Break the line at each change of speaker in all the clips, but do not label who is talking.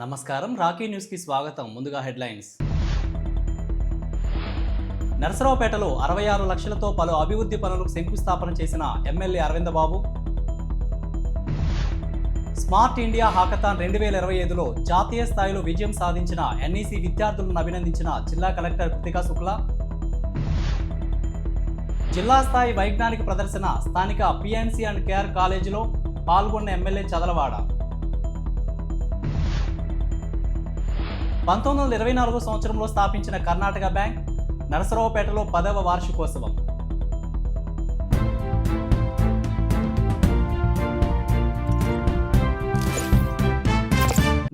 నమస్కారం Rocky news కి స్వాగతం. ముందుగా హెడ్లైన్స్. నరసరావుపేటలో 66 లక్షలతో పలు అభివృద్ధి పనులకు శంకుస్థాపన చేసిన ఎమ్మెల్యే అరవింద బాబు. స్మార్ట్ ఇండియా హాకథాన్ 2025లో జాతీయ స్థాయిలో విజయం సాధించిన ఎన్ఈసీ విద్యార్థులను అభినందించిన జిల్లా కలెక్టర్ కృతికా శుక్లా. జిల్లా స్థాయి వైజ్ఞానిక ప్రదర్శన స్థానిక పిఎన్సి అండ్ కేఆర్ కాలేజీలో పాల్గొన్న ఎమ్మెల్యే చదలవాడ. 1924 సంవత్సరంలో స్థాపించిన కర్ణాటక బ్యాంక్ నరసరావుపేటలో 10వ వార్షికోత్సవం.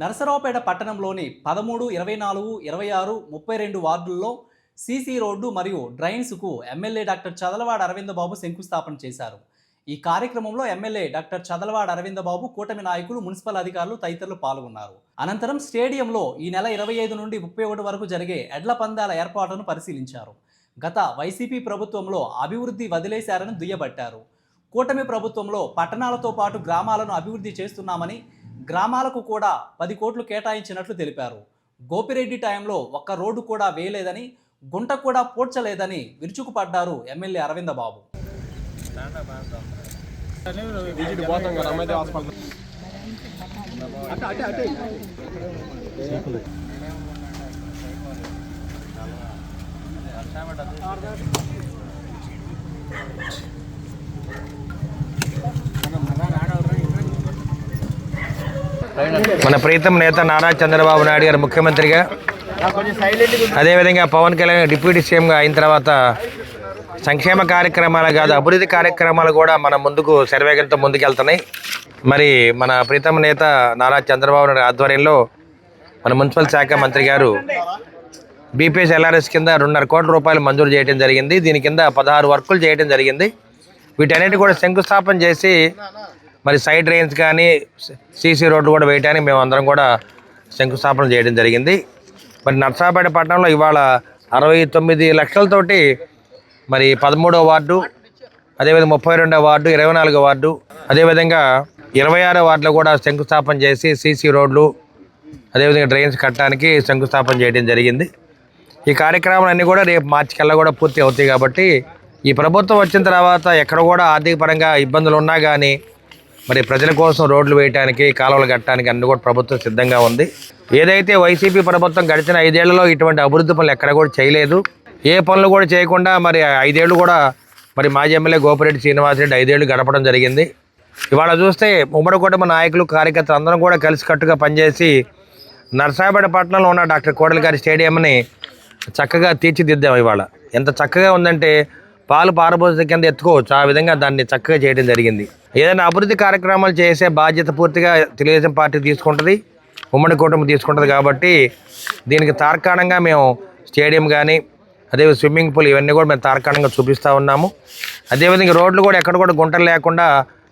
నరసరావుపేట పట్టణంలోని 13, 24, 26, 32 వార్డుల్లో సీసీ రోడ్డు మరియు డ్రైన్స్కు ఎమ్మెల్యే డాక్టర్ చదలవాడ అరవింద బాబు శంకుస్థాపన చేశారు. ఈ కార్యక్రమంలో ఎమ్మెల్యే డాక్టర్ చదలవాడ అరవింద బాబు, కూటమి నాయకులు, మున్సిపల్ అధికారులు తదితరులు పాల్గొన్నారు. అనంతరం స్టేడియంలో ఈ నెల 25 నుండి 31 వరకు జరిగే ఎడ్ల పందాల ఏర్పాట్లను పరిశీలించారు. గత వైసీపీ ప్రభుత్వంలో అభివృద్ధి వదిలేశారని దుయ్యబట్టారు. కూటమి ప్రభుత్వంలో పట్టణాలతో పాటు గ్రామాలను అభివృద్ధి చేస్తున్నామని, గ్రామాలకు కూడా 10 కోట్లు కేటాయించినట్లు తెలిపారు. గోపిరెడ్డి టైంలో ఒక్క రోడ్డు కూడా వేయలేదని, గుంట కూడా పూడ్చలేదని విరుచుకుపడ్డారు ఎమ్మెల్యే అరవింద బాబు.
మన ప్రీతం నేత నారా చంద్రబాబు నాయుడు గారు ముఖ్యమంత్రిగా, అదేవిధంగా పవన్ కళ్యాణ్ డిప్యూటీ సీఎంగా అయిన తర్వాత సంక్షేమ కార్యక్రమాలు కాదు, అభివృద్ధి కార్యక్రమాలు కూడా మన ముందుకు శరవేగంతో ముందుకెళ్తున్నాయి. మరి మన ప్రీతం నేత నారా చంద్రబాబు నాయుడు ఆధ్వర్యంలో మన మున్సిపల్ శాఖ మంత్రి గారు బీపీఎస్ ఎల్ఆర్ఎస్ కింద 2.5 కోట్ల రూపాయలు మంజూరు చేయడం జరిగింది. దీని కింద 16 వర్కులు చేయడం జరిగింది. వీటన్నిటి కూడా శంకుస్థాపన చేసి మరి సైడ్ డ్రైన్స్ కానీ సీసీ రోడ్లు కూడా వేయడానికి మేము అందరం కూడా శంకుస్థాపన చేయడం జరిగింది. మరి నర్సాపేట పట్టణంలో ఇవాళ 69 లక్షలతోటి మరి 13వ వార్డు, అదేవిధంగా 32వ వార్డు, 24వ వార్డు, అదేవిధంగా 26వ వార్డులో కూడా శంకుస్థాపన చేసి సీసీ రోడ్లు, అదేవిధంగా డ్రైన్స్ కట్టడానికి శంకుస్థాపన చేయడం జరిగింది. ఈ కార్యక్రమాలన్నీ కూడా రేపు మార్చి కల్లా కూడా పూర్తి అవుతాయి. కాబట్టి ఈ ప్రభుత్వం వచ్చిన తర్వాత ఎక్కడ కూడా ఆర్థిక పరంగా ఇబ్బందులు ఉన్నా కానీ మరి ప్రజల కోసం రోడ్లు వేయడానికి, కాలువలు కట్టడానికి అన్ని కూడా ప్రభుత్వం సిద్ధంగా ఉంది. ఏదైతే వైసీపీ ప్రభుత్వం గడిచిన 5 ఏళ్లలో ఇటువంటి అభివృద్ధి పనులు ఎక్కడ కూడా చేయలేదు, ఏ పనులు కూడా చేయకుండా మరి 5 ఏళ్ళు కూడా మరి మాజీ ఎమ్మెల్యే గోపిరెడ్డి శ్రీనివాసరెడ్డి 5 ఏళ్ళు గడపడం జరిగింది. ఇవాళ చూస్తే ఉమ్మడి కుటుంబ నాయకులు, కార్యకర్తలు అందరం కూడా కలిసికట్టుగా పనిచేసి నరసాపేట పట్టణంలో ఉన్న డాక్టర్ కోడెల గారి స్టేడియంని చక్కగా తీర్చిదిద్దాం. ఇవాళ ఎంత చక్కగా ఉందంటే పాలు పారబోసే కింద ఎత్తుకోవచ్చు, ఆ విధంగా దాన్ని చక్కగా చేయడం జరిగింది. ఏదైనా అభివృద్ధి కార్యక్రమాలు చేసే బాధ్యత పూర్తిగా తెలుగుదేశం పార్టీ తీసుకుంటుంది, ఉమ్మడి కుటుంబం తీసుకుంటుంది. కాబట్టి దీనికి తార్కాణంగా మేము స్టేడియం కానీ, అదే స్విమ్మింగ్ పూల్, ఇవన్నీ కూడా మేము తార్కాణంగా చూపిస్తూ ఉన్నాము. అదేవిధంగా రోడ్లు కూడా ఎక్కడ కూడా గుంటలు లేకుండా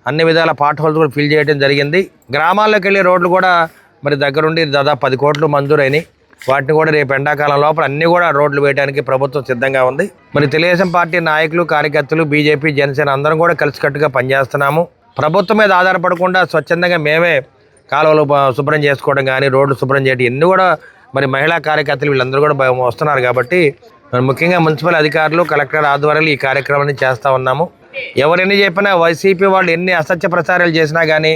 అన్ని విధాల పాట్ హోల్స్ కూడా ఫిల్ చేయడం జరిగింది. గ్రామాల్లోకి వెళ్ళే రోడ్లు కూడా మరి దగ్గరుండి దాదాపు 10 కోట్లు మంజూరైనాయి. వాటిని కూడా రేపు ఎండాకాలం లోపల అన్నీ కూడా రోడ్లు వేయడానికి ప్రభుత్వం సిద్ధంగా ఉంది. మరి తెలుగుదేశం పార్టీ నాయకులు, కార్యకర్తలు, బీజేపీ, జనసేన అందరం కూడా కలిసికట్టుగా పనిచేస్తున్నాము. ప్రభుత్వం మీద ఆధారపడకుండా స్వచ్ఛందంగా మేమే కాలువలు శుభ్రం చేసుకోవడం కానీ, రోడ్లు శుభ్రం చేయడం, ఇన్ని కూడా మరి మహిళా కార్యకర్తలు వీళ్ళందరూ కూడా వస్తున్నారు. కాబట్టి మరి ముఖ్యంగా మున్సిపల్ అధికారులు, కలెక్టర్ ఆధ్వర్యంలో ఈ కార్యక్రమాన్ని చేస్తూ ఉన్నాము. ఎవరెన్ని చెప్పినా, వైసీపీ వాళ్ళు ఎన్ని అసత్య ప్రచారాలు చేసినా కానీ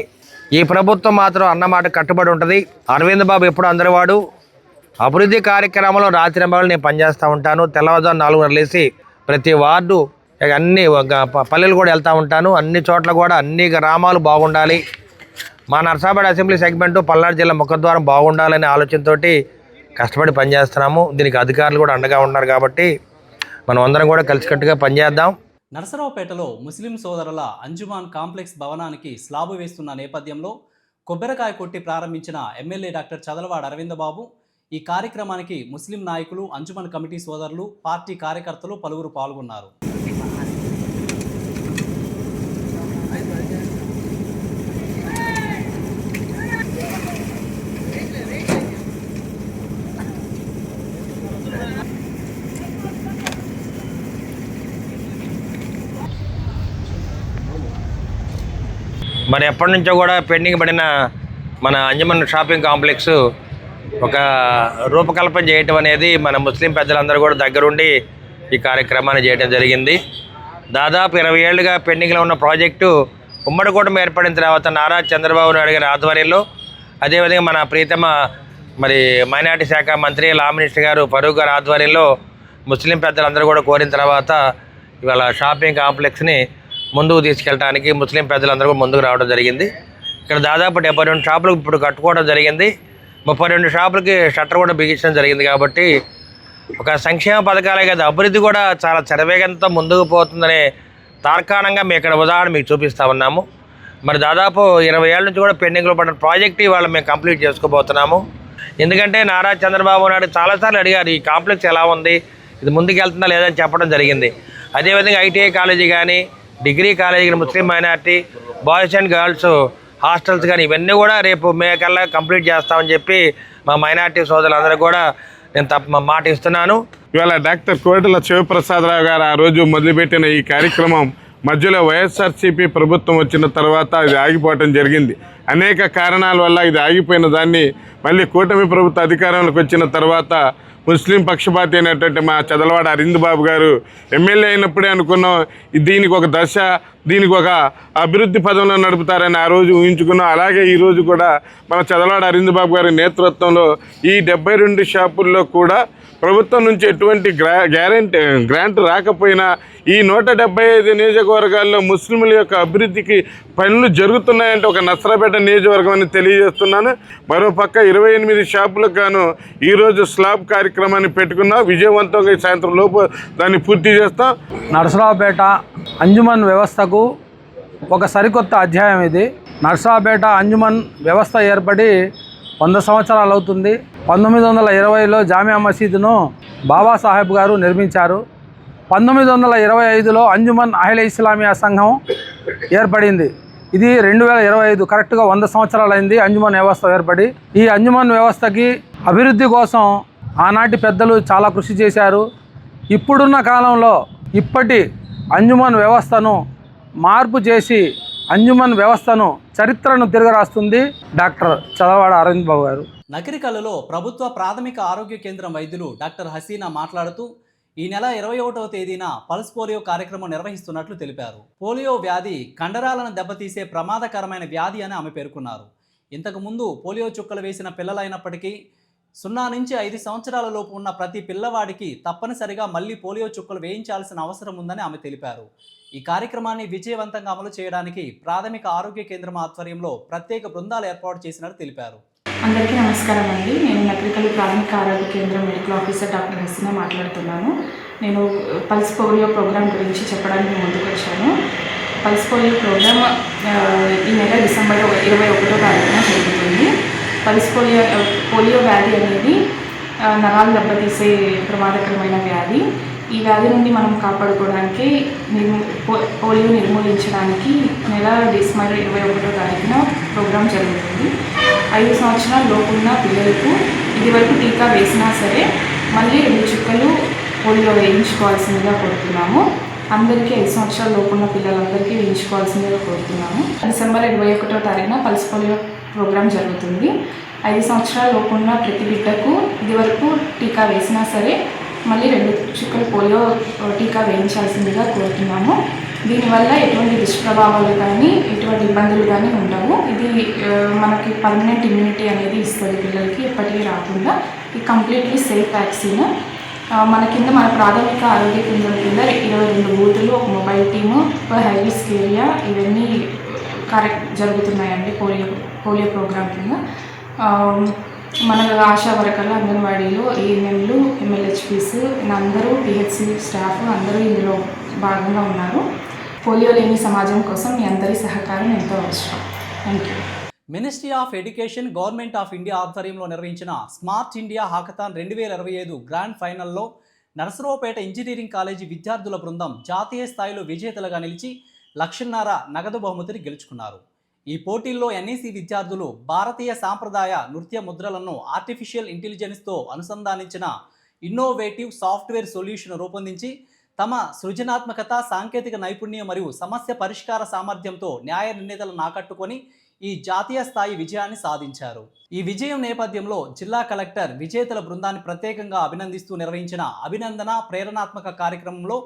ఈ ప్రభుత్వం మాత్రం అన్నమాట కట్టుబడి ఉంటుంది. అరవింద్ బాబు ఎప్పుడు అందరివాడు. అభివృద్ధి కార్యక్రమంలో రాత్రింబగళ్ళు నేను పనిచేస్తూ ఉంటాను. తెల్లవారుజాము 4 లేసి ప్రతి వార్డు, అన్ని పల్లెలు కూడా వెళ్తూ ఉంటాను. అన్ని చోట్ల కూడా అన్ని గ్రామాలు బాగుండాలి, మా నర్సాపేట అసెంబ్లీ సెగ్మెంటు పల్నాడు జిల్లా ముఖద్వారం బాగుండాలనే ఆలోచనతోటి కష్టపడి పనిచేస్తున్నాము. దీనికి అధికారులు కూడా అండగా ఉన్నారు. కాబట్టి మనం అందరం కూడా కలిసికట్టుగా పనిచేద్దాం.
నరసరావుపేటలో ముస్లిం సోదరుల అంజుమాన్ కాంప్లెక్స్ భవనానికి స్లాబు వేస్తున్న నేపథ్యంలో కొబ్బరికాయ కొట్టి ప్రారంభించిన ఎమ్మెల్యే డాక్టర్ చదలవాడ అరవింద బాబు ఈ కార్యక్రమానికి ముస్లిం నాయకులు, అంజుమన్ కమిటీ సోదరులు, పార్టీ కార్యకర్తలు పలువురు పాల్గొన్నారు.
మరి ఎప్పటి నుంచో కూడా పెండింగ్ పడిన మన అంజుమన్ షాపింగ్ కాంప్లెక్స్ ఒక రూపకల్పన చేయటం అనేది మన ముస్లిం పెద్దలందరూ కూడా దగ్గరుండి ఈ కార్యక్రమాన్ని చేయడం జరిగింది. దాదాపు 20 ఏళ్ళుగా పెండింగ్లో ఉన్న ప్రాజెక్టు ఉమ్మడి కూటమి ఏర్పడిన తర్వాత నారా చంద్రబాబు నాయుడు గారి ఆధ్వర్యంలో, అదేవిధంగా మన ప్రీతమ మైనార్టీ శాఖ మంత్రి లా మినిస్టర్ గారు ఫరూక్ గారి ఆధ్వర్యంలో ముస్లిం పెద్దలందరూ కూడా కోరిన తర్వాత ఇవాళ షాపింగ్ కాంప్లెక్స్ని ముందుకు తీసుకెళ్ళడానికి ముస్లిం పెద్దలందరూ కూడా ముందుకు రావడం జరిగింది. ఇక్కడ దాదాపు 72 షాపులు ఇప్పుడు కట్టుకోవడం జరిగింది. 32 షాపులకి షట్టర్ కూడా బిగించడం జరిగింది. కాబట్టి ఒక సంక్షేమ పథకాలే కదా, అభివృద్ధి కూడా చాలా శరవేగంతో ముందుకు పోతుందనే తార్కాణంగా మేము ఇక్కడ ఉదాహరణ మీకు చూపిస్తూ ఉన్నాము. మరి దాదాపు 20 ఏళ్ళ నుంచి కూడా పెండింగ్లో పడిన ప్రాజెక్ట్ ఇవాళ మేము కంప్లీట్ చేసుకోబోతున్నాము. ఎందుకంటే నారా చంద్రబాబు నాయుడు చాలాసార్లు అడిగారు, ఈ కాంప్లెక్స్ ఎలా ఉంది, ఇది ముందుకు వెళ్తుందా లేదని చెప్పడం జరిగింది. అదేవిధంగా ఐటీఐ కాలేజీ కానీ, డిగ్రీ కాలేజీ కానీ, Muslim minority boys and girls hostels కానీ ఇవన్నీ కూడా రేపు మే కల్లా కంప్లీట్ చేస్తామని చెప్పి మా మైనార్టీ సోదరులందరూ కూడా నేను మాట ఇస్తున్నాను.
ఇవాళ డాక్టర్ కోటల శివప్రసాదరావు గారు ఆ రోజు మొదలుపెట్టిన ఈ కార్యక్రమం మధ్యలో వైఎస్ఆర్సీపీ ప్రభుత్వం వచ్చిన తర్వాత ఇది ఆగిపోవటం జరిగింది. అనేక కారణాల వల్ల ఇది ఆగిపోయిన దాన్ని మళ్ళీ కూటమి ప్రభుత్వ అధికారంలోకి వచ్చిన తర్వాత ముస్లిం పక్షపాతి అయినటువంటి మా చదలవాడ అరవింద్ బాబు గారు ఎమ్మెల్యే అయినప్పుడే అనుకున్నాం దీనికి ఒక దశ, దీనికి ఒక అభివృద్ధి పదంలో నడుపుతారని ఆ రోజు ఊహించుకున్నాం. అలాగే ఈరోజు కూడా మన చదలవాడ అరవింద్ బాబు గారి నేతృత్వంలో ఈ 72 షాపుల్లో కూడా ప్రభుత్వం నుంచి ఎటువంటి గ్రాంట్ రాకపోయినా ఈ 175 నియోజకవర్గాల్లో ముస్లింల యొక్క అభివృద్ధికి పనులు జరుగుతున్నాయంటే ఒక నసరాపేట నియోజకవర్గం అని తెలియజేస్తున్నాను. మరోపక్క 28 షాపులకు గాను ఈరోజు స్లాబ్ కార్యక్రమాన్ని పెట్టుకున్నాం. విజయవంతంగా ఈ సాయంత్రం లోపు దాన్ని పూర్తి చేస్తాం.
నరసరావుపేట అంజుమన్ వ్యవస్థకు ఒక సరికొత్త అధ్యాయం ఇది. నరసరావుపేట అంజుమన్ వ్యవస్థ ఏర్పడి 100 సంవత్సరాలు అవుతుంది. 1920లో జామియా మసీదును బాబాసాహెబ్ గారు నిర్మించారు. 1925లో అంజుమన్ అహ్లే ఇస్లామియా సంఘం ఏర్పడింది. ఇది 2025 కరెక్ట్గా 100 సంవత్సరాలు అయింది అంజుమన్ వ్యవస్థ ఏర్పడి. ఈ అంజుమన్ వ్యవస్థకి అభివృద్ధి కోసం ఆనాటి పెద్దలు చాలా కృషి చేశారు. ఇప్పుడున్న కాలంలో ఇప్పటి అంజుమన్ వ్యవస్థను మార్పు చేసి అంజుమన్ వ్యవస్థను చరిత్రను తిరగరాస్తుంది డాక్టర్ చదలవాడ అరవింద్ బాబు గారు.
నకిరికల్లులో ప్రభుత్వ ప్రాథమిక ఆరోగ్య కేంద్రం వైద్యులు డాక్టర్ హసీనా మాట్లాడుతూ ఈ నెల 21వ తేదీన పల్స్ పోలియో కార్యక్రమం నిర్వహిస్తున్నట్లు తెలిపారు. పోలియో వ్యాధి కండరాలను దెబ్బతీసే ప్రమాదకరమైన వ్యాధి అని ఆమె పేర్కొన్నారు. ఇంతకుముందు పోలియో చుక్కలు వేసిన పిల్లలైనప్పటికీ 0 నుంచి 5 సంవత్సరాల లోపు ఉన్న ప్రతి పిల్లవాడికి తప్పనిసరిగా మళ్ళీ పోలియో చుక్కలు వేయించాల్సిన అవసరం ఉందని ఆమె తెలిపారు. ఈ కార్యక్రమాన్ని విజయవంతంగా అమలు చేయడానికి ప్రాథమిక ఆరోగ్య కేంద్రం ఆధ్వర్యంలో ప్రత్యేక బృందాలు ఏర్పాటు చేసినట్టు తెలిపారు.
అందరికీ నమస్కారం అండి. నేను నకిరికల్లు ప్రాథమిక ఆరోగ్య కేంద్రం మెడికల్ ఆఫీసర్ డాక్టర్ హసీనా మాట్లాడుతున్నాను. నేను పల్స్ పోలియో ప్రోగ్రాం గురించి చెప్పడానికి ముందుకు వచ్చాను. పల్స్ పోలియో ప్రోగ్రాం ఈ నెల డిసెంబర్ 21వ తారీఖున జరుగుతుంది. పల్స్ పోలియో వ్యాధి అనేది నరాలు దెబ్బతీసే ప్రమాదకరమైన వ్యాధి. ఈ వ్యాధి నుండి మనం కాపాడుకోవడానికి పోలియో నిర్మూలించడానికి నెల డిసెంబర్ 21వ తారీఖున ప్రోగ్రాం జరుగుతుంది. 5 సంవత్సరాల లోపున్న పిల్లలకు ఇదివరకు టీకా వేసినా సరే మళ్ళీ 2 చుక్కలు పోలియో వేయించుకోవాల్సిందిగా కోరుతున్నాము. అందరికీ 5 సంవత్సరాల లోపున్న పిల్లలందరికీ వేయించుకోవాల్సిందిగా కోరుతున్నాము. డిసెంబర్ 21వ తారీఖున పల్స్ పోలియో ప్రోగ్రాం జరుగుతుంది. 5 సంవత్సరాల లోపున్న ప్రతి బిడ్డకు ఇదివరకు టీకా వేసినా సరే మళ్ళీ 2 చుక్కలు పోలియో టీకా వేయించాల్సిందిగా కోరుతున్నాము. దీనివల్ల ఎటువంటి దుష్ప్రభావాలు కానీ ఎటువంటి ఇబ్బందులు కానీ ఉండవు. ఇది మనకి పర్మనెంట్ ఇమ్యూనిటీ అనేది ఇస్తుంది పిల్లలకి, ఎప్పటికీ రాకుండా. ఇది కంప్లీట్లీ సేఫ్ వ్యాక్సిన్. మన కింద మన ప్రాథమిక ఆరోగ్య కేంద్రం కింద 22 బూతులు, ఒక మొబైల్ టీము, ఒక హై రిస్క్ ఏరియా ఇవన్నీ జరుగుతున్నాయండి పోలియో ప్రోగ్రాం కింద. మన ఆశా వర్కర్లు, అంగన్వాడీలు, ఏఎన్ఎంలు, ఎంఎల్హెచ్పీస్ అందరూ, పిహెచ్సి స్టాఫ్ అందరూ ఇందులో భాగంగా ఉన్నారు. పోలియో లేని సమాజం కోసం మీ అందరి సహకారం ఎంతో అవసరం. Thank you.
Ministry of education, government of India ఆధ్వర్యంలో నిర్వహించిన స్మార్ట్ ఇండియా హాకథాన్ 2025 గ్రాండ్ ఫైనల్లో నరసరావుపేట ఇంజనీరింగ్ కాలేజీ విద్యార్థుల బృందం జాతీయ స్థాయిలో విజేతలుగా నిలిచి 1,00,000 నగదు బహుమతిని గెలుచుకున్నారు. ఈ పోటీల్లో ఎన్ఈసి విద్యార్థులు భారతీయ సాంప్రదాయ నృత్య ముద్రలను ఆర్టిఫిషియల్ ఇంటెలిజెన్స్తో అనుసంధానించిన ఇన్నోవేటివ్ సాఫ్ట్వేర్ సొల్యూషన్ రూపొందించి తమ సృజనాత్మకత, సాంకేతిక నైపుణ్యం మరియు సమస్య పరిష్కార సామర్థ్యంతో న్యాయ నిర్ణేతలను ఆకట్టుకొని ఈ జాతీయ స్థాయి విజయాన్ని సాధించారు. ఈ విజయం నేపథ్యంలో జిల్లా కలెక్టర్ విజేతల బృందాన్ని ప్రత్యేకంగా అభినందిస్తూ నిర్వహించిన అభినందన ప్రేరణాత్మక కార్యక్రమంలో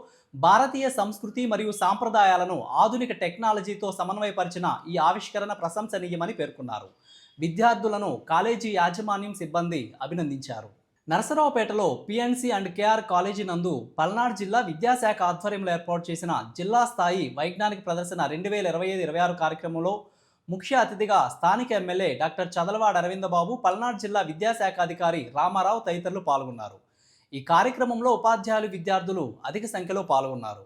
భారతీయ సంస్కృతి మరియు సాంప్రదాయాలను ఆధునిక టెక్నాలజీతో సమన్వయపరిచిన ఈ ఆవిష్కరణ ప్రశంసనీయమని పేర్కొన్నారు. విద్యార్థులను కాలేజీ యాజమాన్యం సిబ్బంది అభినందించారు. నరసరావుపేటలో పిఎన్సి అండ్ కేఆర్ కాలేజీ నందు పల్నాడు జిల్లా విద్యాశాఖ ఆధ్వర్యంలో ఏర్పాటు చేసిన జిల్లా స్థాయి వైజ్ఞానిక ప్రదర్శన 2025-26 కార్యక్రమంలో ముఖ్య అతిథిగా స్థానిక ఎమ్మెల్యే డాక్టర్ చదలవాడ అరవిందబాబు, పల్నాడు జిల్లా విద్యాశాఖ అధికారి రామారావు తదితరులు పాల్గొన్నారు. ఈ కార్యక్రమంలో ఉపాధ్యాయులు, విద్యార్థులు అధిక సంఖ్యలో పాల్గొన్నారు.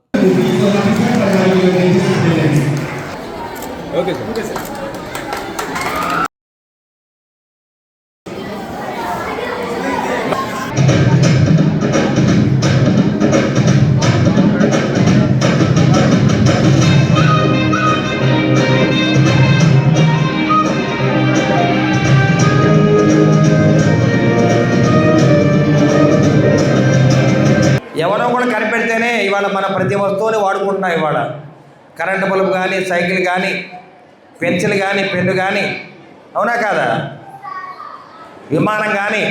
ఎవరో కూడా కనిపెడితేనే ఇవాళ మన ప్రతి వస్తువుని వాడుకుంటున్నాం. ఇవాళ కరెంటు బల్బు కానీ, సైకిల్ కానీ, పెన్సిల్ కానీ, పెన్ను కానీ, అవునా కాదా, విమానం కానీ.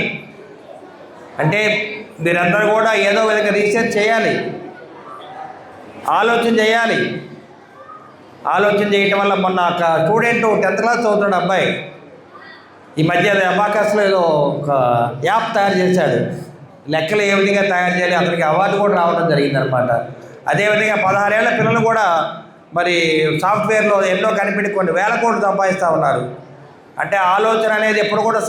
అంటే మీరందరూ కూడా ఏదో విధంగా రీసెర్చ్ చేయాలి, ఆలోచన చేయాలి. ఆలోచన చేయటం వల్ల మొన్న ఒక స్టూడెంట్ 10th క్లాస్ చదువుతున్న అబ్బాయి ఈ మధ్య అబాకస్లో ఏదో ఒక యాప్ తయారు చేశాడు. లెక్కలు ఏ విధంగా తయారు చేయాలి, అతనికి అవార్డు కూడా రావడం జరిగిందనమాట. అదేవిధంగా 16 ఏళ్ల పిల్లలు కూడా మరి సాఫ్ట్వేర్లో ఎన్నో కనిపెట్టి కొన్ని వేల కోట్లు సంపాదిస్తూ ఉన్నారు. అంటే ఆలోచన అనేది ఎప్పుడు కూడా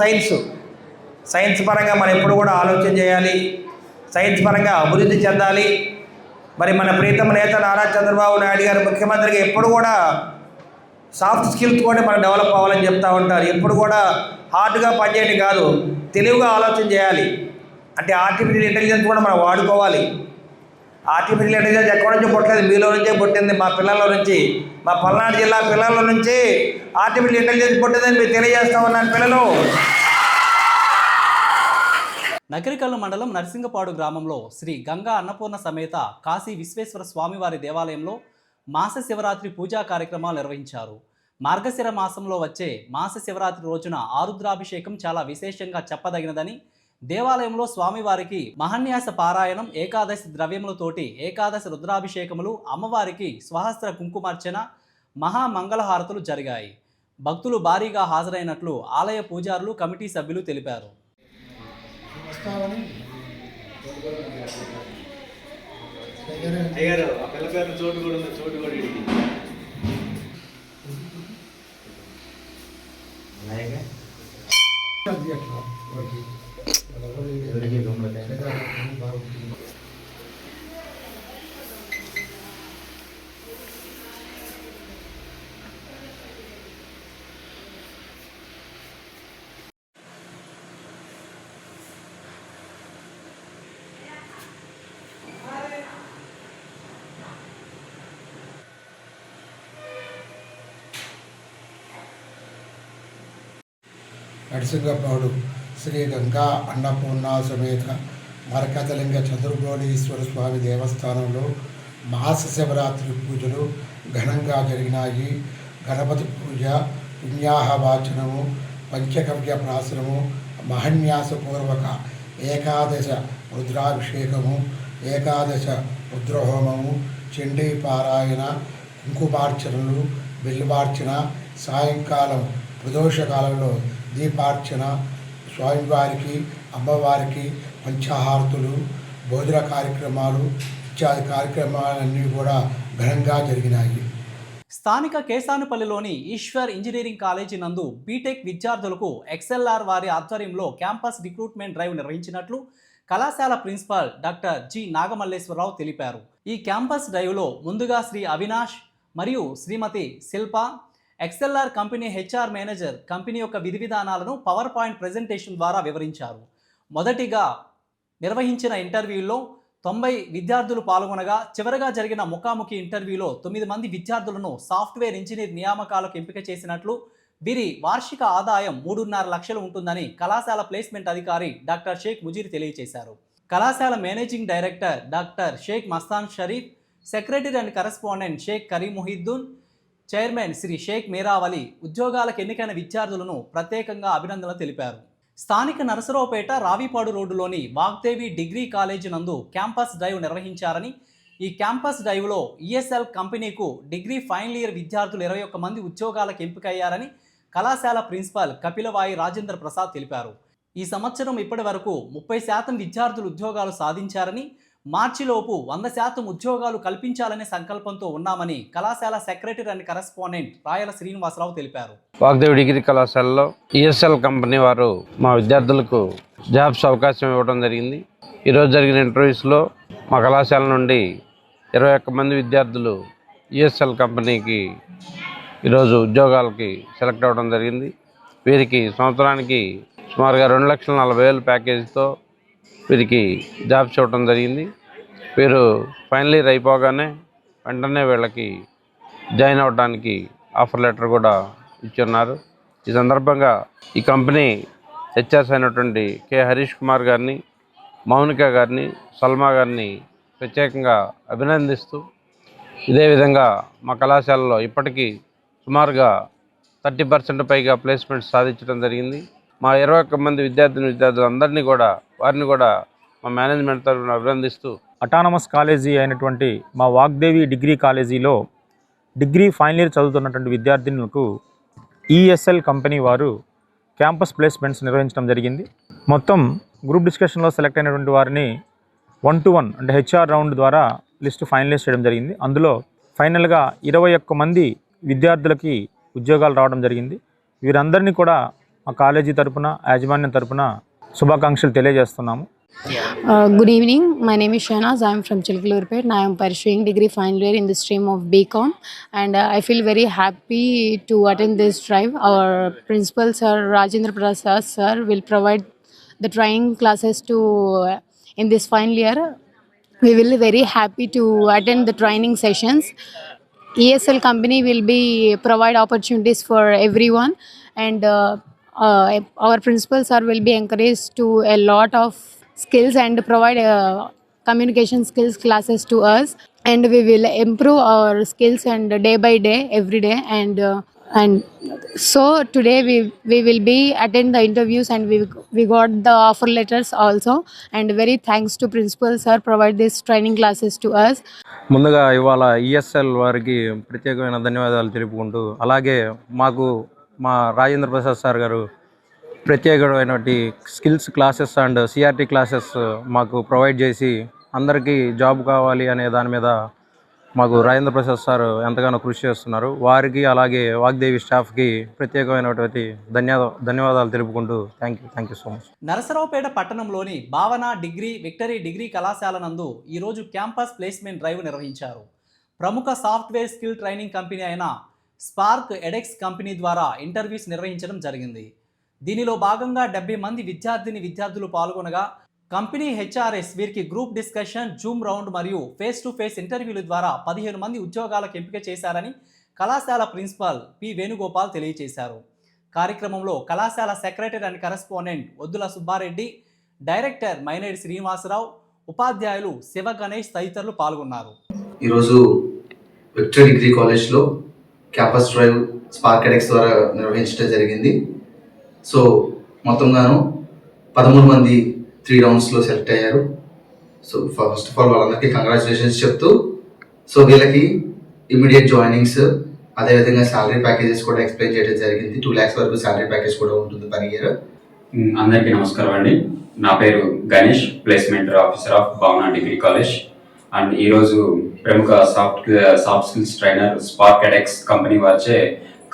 సైన్స్ పరంగా మనం ఎప్పుడు కూడా ఆలోచన చేయాలి, సైన్స్ పరంగా అభివృద్ధి చెందాలి. మరి మన ప్రీతమ నేత నారా చంద్రబాబు నాయుడు గారు ముఖ్యమంత్రికి ఎప్పుడు కూడా సాఫ్ట్ స్కిల్స్ కూడా మనం డెవలప్ అవ్వాలని చెప్తూ ఉంటారు. ఎప్పుడు కూడా హార్డ్గా పనిచేయడం కాదు, తెలివిగా ఆలోచన చేయాలి. అంటే ఆర్టిఫిషియల్ ఇంటెలిజెన్స్ కూడా మనం వాడుకోవాలి. ఆర్టిఫిషియల్ ఇంటెలిజెన్స్ ఎక్కడి నుంచో పుట్టలేదు, మీలో నుంచే పుట్టింది, మా పిల్లల నుంచి, మా పల్నాడు జిల్లా పిల్లల నుంచి ఆర్టిఫిషియల్ ఇంటెలిజెన్స్ పుట్టిందని మీరు తెలియజేస్తా ఉన్నాను. పిల్లలు
నకరికల్లు మండలం నర్సింగపాడు గ్రామంలో శ్రీ గంగా అన్నపూర్ణ సమేత కాశీ విశ్వేశ్వర స్వామివారి దేవాలయంలో మాస శివరాత్రి పూజా కార్యక్రమాలు నిర్వహించారు. మార్గశిర మాసంలో వచ్చే మాస శివరాత్రి రోజున ఆరుద్రాభిషేకం చాలా విశేషంగా చెప్పదగినదని, దేవాలయంలో స్వామివారికి మహాన్యాస పారాయణం, ఏకాదశి ద్రవ్యములతోటి ఏకాదశి రుద్రాభిషేకములు, అమ్మవారికి స్వహస్త్ర కుంకుమార్చన, మహామంగళహారతులు జరిగాయి. భక్తులు భారీగా హాజరైనట్లు ఆలయ పూజారులు, కమిటీ సభ్యులు తెలిపారు.
నరసింగపాడు శ్రీ గంగా అన్నపూర్ణ సమేత మరకతలింగ చంద్రగౌళీశ్వర స్వామి దేవస్థానంలో మాస శివరాత్రి పూజలు ఘనంగా జరిగినాయి. గణపతి పూజ, పుణ్యాహవాచనము, పంచకవ్య ప్రాసనము, మహన్యాసపూర్వక ఏకాదశ రుద్రాభిషేకము, ఏకాదశ రుద్రహోమము, చండీ పారాయణ, కుంకుమార్చనలు, బిల్వార్చన, సాయంకాలం ప్రదోషకాలంలో దీపార్చన, స్వామివారికి, అమ్మవారికి పంచాహారతులు, భోజన కార్యక్రమాలు ఇత్యాది కార్యక్రమాలన్నీ కూడా ఘనంగా జరిగినాయి.
స్థానిక కేసానుపల్లిలోని ఈశ్వర్ ఇంజనీరింగ్ కాలేజీ నందు బీటెక్ విద్యార్థులకు ఎక్స్ఎల్ఆర్ వారి ఆధ్వర్యంలో క్యాంపస్ రిక్రూట్మెంట్ డ్రైవ్ నిర్వహించినట్లు కళాశాల ప్రిన్సిపాల్ డాక్టర్ జి నాగమల్లేశ్వరరావు తెలిపారు. ఈ క్యాంపస్ డ్రైవ్లో ముందుగా శ్రీ అవినాష్ మరియు Shrimati Shilpa, XLR company HR manager company యొక్క విధి విధానాలను పవర్ పాయింట్ ప్రజెంటేషన్ ద్వారా వివరించారు. మొదటిగా నిర్వహించిన ఇంటర్వ్యూలో 90 విద్యార్థులు పాల్గొనగా, చివరగా జరిగిన ముఖాముఖి ఇంటర్వ్యూలో 9 మంది విద్యార్థులను సాఫ్ట్వేర్ ఇంజనీర్ నియామకాలకు ఎంపిక చేసినట్లు, వీరి వార్షిక ఆదాయం 3.5 లక్షలు ఉంటుందని కళాశాల ప్లేస్మెంట్ అధికారి డాక్టర్ షేక్ ముజీర్ తెలియజేశారు. కళాశాల managing director doctor Sheikh Mastan Sharif, secretary and correspondent Sheikh Karim Muhiddin, chairman Shri Sheikh Meeravali ఉద్యోగాలకు ఎన్నికైన విద్యార్థులను ప్రత్యేకంగా అభినందనలు తెలిపారు. స్థానిక నరసరావుపేట రావిపాడు రోడ్డులోని వాగ్దేవి డిగ్రీ కాలేజీ నందు క్యాంపస్ డ్రైవ్ నిర్వహించారని, ఈ క్యాంపస్ డ్రైవ్లో ఈఎస్ఎల్ కంపెనీకు డిగ్రీ ఫైనల్ ఇయర్ విద్యార్థులు 21 మంది ఉద్యోగాలకు ఎంపికయ్యారని కళాశాల ప్రిన్సిపాల్ కపిలవాయి రాజేంద్ర ప్రసాద్ తెలిపారు. ఈ సంవత్సరం ఇప్పటి వరకు 30% విద్యార్థులు ఉద్యోగాలు సాధించారని, మార్చిలోపు 100% ఉద్యోగాలు కల్పించాలనే సంకల్పంతో ఉన్నామని కళాశాల సెక్రటరీ అండ్ కరెస్పాండెంట్ రాయల శ్రీనివాసరావు తెలిపారు.
వాగ్దేవి డిగ్రీ కళాశాలలో ఈఎస్ఎల్ కంపెనీ వారు మా విద్యార్థులకు జాబ్స్ అవకాశం ఇవ్వడం జరిగింది. ఈరోజు జరిగిన ఇంటర్వ్యూస్లో మా కళాశాల నుండి 21 మంది విద్యార్థులు ఈఎస్ఎల్ కంపెనీకి ఈరోజు ఉద్యోగాలకి సెలెక్ట్ అవ్వడం జరిగింది. వీరికి సంవత్సరానికి సుమారుగా 2,40,000 ప్యాకేజీతో వీరికి జాబ్స్ ఇవ్వడం జరిగింది. వీరు ఫైనల్ ఇయర్ అయిపోగానే వెంటనే వీళ్ళకి జాయిన్ అవ్వడానికి ఆఫర్ లెటర్ కూడా ఇచ్చున్నారు. ఈ సందర్భంగా ఈ కంపెనీ హెచ్ఆర్స్ అయినటువంటి కె హరీష్ కుమార్ గారిని, మౌనిక గారిని, సల్మా గారిని ప్రత్యేకంగా అభినందిస్తూ, ఇదే విధంగా మా కళాశాలలో ఇప్పటికీ సుమారుగా 30% పైగా ప్లేస్మెంట్స్ సాధించడం జరిగింది. మా 21 మంది విద్యార్థులందరినీ కూడా వారిని కూడా మా మేనేజ్మెంట్ తరఫున అభినందిస్తూ,
అటానమస్ కాలేజీ అయినటువంటి మా వాగ్దేవి డిగ్రీ కాలేజీలో డిగ్రీ ఫైనల్ ఇయర్ చదువుతున్నటువంటి విద్యార్థినులకు ఈఎస్ఎల్ కంపెనీ వారు క్యాంపస్ ప్లేస్మెంట్స్ నిర్వహించడం జరిగింది. మొత్తం గ్రూప్ డిస్కషన్లో సెలెక్ట్ అయినటువంటి వారిని 1-to-1 అంటే హెచ్ఆర్ రౌండ్ ద్వారా లిస్టు ఫైనలైజ్ చేయడం జరిగింది. అందులో ఫైనల్గా 21 మంది విద్యార్థులకి ఉద్యోగాలు రావడం జరిగింది. వీరందరినీ కూడా మా కాలేజీ తరపున, యాజమాన్యం తరపున శుభాకాంక్షలు తెలియజేస్తున్నాము.
Good evening. My name is Shahnaz. I am from Chilkalurpet and I am pursuing degree final year in the stream of BCom, and I feel very happy to attend this drive. Our principal sir Rajendra Prasad sir will provide the training classes to in this final year. We will be very happy to attend the training sessions. ESL company will be provide opportunities for everyone, and our principal sir will be encouraged to a lot of skills and provide communication skills classes to us, and we will improve our skills and day by day every day, and so today we will be attend the interviews, and we got the offer letters also, and very thanks to principal sir provide this training classes to us.
ముందుగా ఇవాళ ESL వారికి ప్రత్యేకమైన ధన్యవాదాలు తెలుపుకుంటూ, అలాగే మాకు మా Rajendra Prasad sir గారు ప్రత్యేకమైనటువంటి skills classes and CRT classes మాకు ప్రొవైడ్ చేసి అందరికీ జాబ్ కావాలి అనే దాని మీద మాకు రాజేంద్ర ప్రసాద్ సార్ ఎంతగానో కృషి చేస్తున్నారు. వారికి అలాగే వాగ్దేవి స్టాఫ్కి ప్రత్యేకమైనటువంటి ధన్యవాదాలు తెలుపుకుంటూ thank you so much.
Narasaraopet పట్టణంలోని భావన డిగ్రీ విక్టరీ డిగ్రీ కళాశాల నందు ఈరోజు క్యాంపస్ ప్లేస్మెంట్ డ్రైవ్ నిర్వహించారు. ప్రముఖ సాఫ్ట్వేర్ స్కిల్ ట్రైనింగ్ కంపెనీ అయిన స్పార్క్ ఎడెక్స్ కంపెనీ ద్వారా ఇంటర్వ్యూస్ నిర్వహించడం జరిగింది. దీనిలో భాగంగా 70 మంది విద్యార్థులు పాల్గొనగా, కంపెనీ హెచ్ఆర్ఎస్ వీరికి గ్రూప్ డిస్కషన్, జూమ్ రౌండ్ మరియు ఫేస్ టు ఫేస్ ఇంటర్వ్యూల ద్వారా 15 మంది ఉద్యోగాలకు ఎంపిక చేశారని కళాశాల ప్రిన్సిపాల్ పి వేణుగోపాల్ తెలియజేశారు. కార్యక్రమంలో కళాశాల secretary and correspondent Oddula Subbareddy, director Mynedi Srinivasarao, ఉపాధ్యాయులు శివ గణేష్ తదితరులు పాల్గొన్నారు.
ఈరోజు విక్టరీ డిగ్రీ కాలేజ్లో క్యాంపస్ డ్రైవ్ స్పార్క్ ఎడెక్స్ ద్వారా నిర్వహించడం జరిగింది. సో మొత్తంగాను 13 మంది 3 రౌండ్స్లో సెలెక్ట్ అయ్యారు. సో ఫస్ట్ ఆఫ్ ఆల్ వాళ్ళందరికీ కంగ్రాచులేషన్స్ చెప్తూ, సో వీళ్ళకి ఇమీడియట్ జాయినింగ్స్, అదేవిధంగా శాలరీ ప్యాకేజెస్ కూడా ఎక్స్ప్లెయిన్ చేయడం జరిగింది. 2 lakhs వరకు శాలరీ ప్యాకేజ్ కూడా ఉంటుంది పర్ ఇయర్.
అందరికీ నమస్కారం అండి. నా పేరు Ganesh, placement officer of Bhavana degree college. And ఈరోజు ప్రముఖ soft skills trainer Spark Edex company వారిచే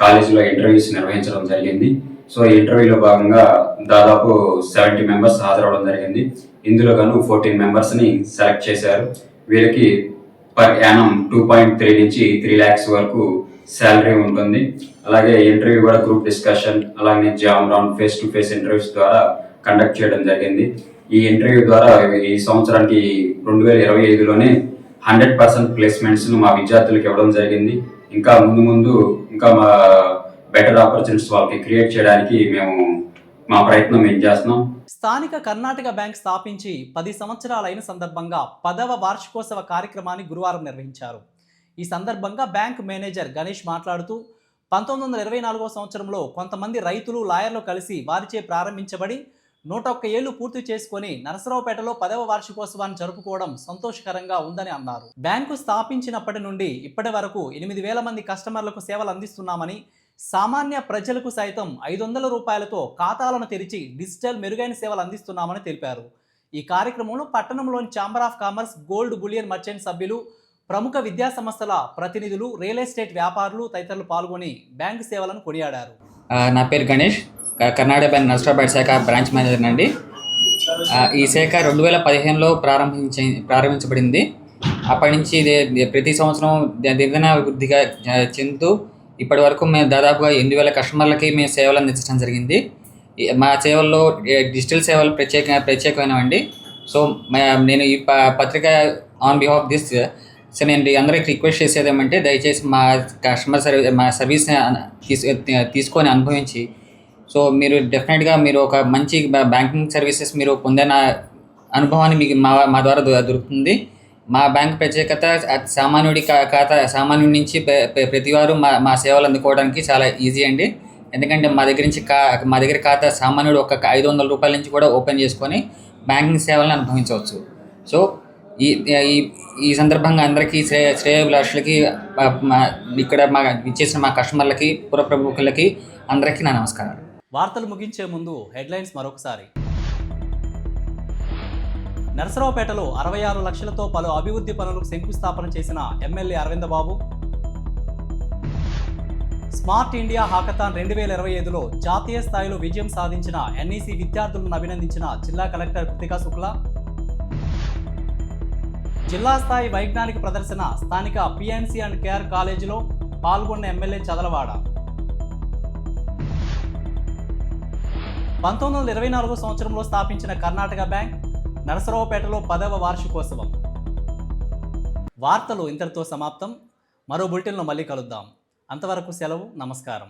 కాలేజీలో ఇంటర్వ్యూస్ నిర్వహించడం జరిగింది. సో ఈ ఇంటర్వ్యూలో భాగంగా దాదాపు 70 మెంబర్స్ హాజరవడం జరిగింది. ఇందులో గాను 14 మెంబర్స్ని సెలెక్ట్ చేశారు. వీరికి పర్ యానం 2.3 నుంచి 3 lakhs వరకు శాలరీ ఉంటుంది. అలాగే ఇంటర్వ్యూ కూడా గ్రూప్ డిస్కషన్, అలాగే jam round, face to face interviews ద్వారా కండక్ట్ చేయడం జరిగింది. ఈ ఇంటర్వ్యూ ద్వారా ఈ సంవత్సరానికి 2025లోనే 100% ప్లేస్మెంట్స్ను మా విద్యార్థులకు ఇవ్వడం జరిగింది. ఇంకా ముందు ఇంకా మా బెటర్ ఆపర్చునిటీస్ వాళ్ళకి క్రియేట్ చేయడానికి మేము మా ప్రయత్నం ఏం చేస్తున్నాం.
స్థానిక కర్ణాటక బ్యాంక్ స్థాపించి 10 సంవత్సరాలైన సందర్భంగా 10వ వార్షికోత్సవ కార్యక్రమాన్ని గురువారం నిర్వహించారు. ఈ సందర్భంగా బ్యాంక్ మేనేజర్ గణేష్ మాట్లాడుతూ 1924వ సంవత్సరంలో కొంతమంది రైతులు లాయర్లు కలిసి వారిచే ప్రారంభించబడి 101 ఏళ్లు పూర్తి చేసుకొని నరసరావుపేటలో 10వ వార్షికోత్సవాన్ని జరుపుకోవడం సంతోషకరంగా ఉందని అన్నారు. బ్యాంకు స్థాపించినప్పటి నుండి ఇప్పటి వరకు 8,000 మంది కస్టమర్లకు సేవలు అందిస్తున్నామని, సామాన్య ప్రజలకు సైతం 500 రూపాయలతో ఖాతాలను తెరిచి డిజిటల్ మెరుగైన సేవలు అందిస్తున్నామని తెలిపారు. ఈ కార్యక్రమంలో పట్టణంలోని chamber of commerce, gold bullion merchant సభ్యులు, ప్రముఖ విద్యా సంస్థల ప్రతినిధులు, రియల్ ఎస్టేట్ వ్యాపారులు తదితరులు పాల్గొని బ్యాంకు సేవలను కొనియాడారు.
నా పేరు గణేష్, కర్ణాటక బ్యాంక్ నరసరావుపేట శాఖ బ్రాంచ్ మేనేజర్ అండి. ఈ శాఖ 2015లో ప్రారంభించబడింది. అప్పటి నుంచి ఇది ప్రతి సంవత్సరం దినదినాభివృద్ధిగా చెందుతూ ఇప్పటి వరకు మేము దాదాపుగా 8,000 కస్టమర్లకి మేము సేవలు అందించడం జరిగింది. మా సేవల్లో డిజిటల్ సేవలు ప్రత్యేకమైనవండి. సో నేను ఈ పత్రిక ఆన్ బిహాఫ్ దిస్ సో నేను అందరికి రిక్వెస్ట్ చేసేది ఏమంటే, దయచేసి మా కస్టమర్ సర్వీస్ని తీసుకొని అనుభవించి, సో మీరు డెఫినెట్గా మీరు ఒక మంచి బ్యాంకింగ్ సర్వీసెస్ మీరు పొందిన అనుభవాన్ని మీకు మా ద్వారా దొరుకుతుంది. మా బ్యాంక్ ప్రత్యేకత సామాన్యుడి నుంచి ప్రతివారు మా సేవలు అందుకోవడానికి చాలా ఈజీ అండి. ఎందుకంటే మా దగ్గర ఖాతా సామాన్యుడు ఒక 500 రూపాయల నుంచి కూడా ఓపెన్ చేసుకొని బ్యాంకింగ్ సేవలను అనుభవించవచ్చు. సో ఈ సందర్భంగా అందరికీ శ్రేయోభిలాషులకి, ఇక్కడ ఇచ్చేసిన మా కస్టమర్లకి, పుర ప్రముఖులకి అందరికీ నా నమస్కారాలు.
వార్తలు ముగించే ముందు హెడ్లైన్స్ మరొకసారి. నరసరావుపేటలో 66 లక్షలతో పలు అభివృద్ధి పనులకు శంకుస్థాపన చేసిన ఎమ్మెల్యే అరవింద్ బాబు. స్మార్ట్ ఇండియా హాకథాన్ 2025లో జాతీయ స్థాయిలో విజయం సాధించిన ఎన్ఈసీ విద్యార్థులను అభినందించిన జిల్లా కలెక్టర్ కృతికా శుక్లా. జిల్లా స్థాయి వైజ్ఞానిక ప్రదర్శన స్థానిక పిఎన్సి అండ్ కేఆర్ కాలేజీలో పాల్గొన్న ఎమ్మెల్యే చదలవాడ. 1924వ సంవత్సరంలో స్థాపించిన కర్ణాటక బ్యాంక్ నరసరావుపేటలో 10వ వార్షికోత్సవం. వార్తలు ఇంతటితో సమాప్తం. మరో బులెటిన్లో మళ్ళీ కలుద్దాం. అంతవరకు సెలవు. నమస్కారం.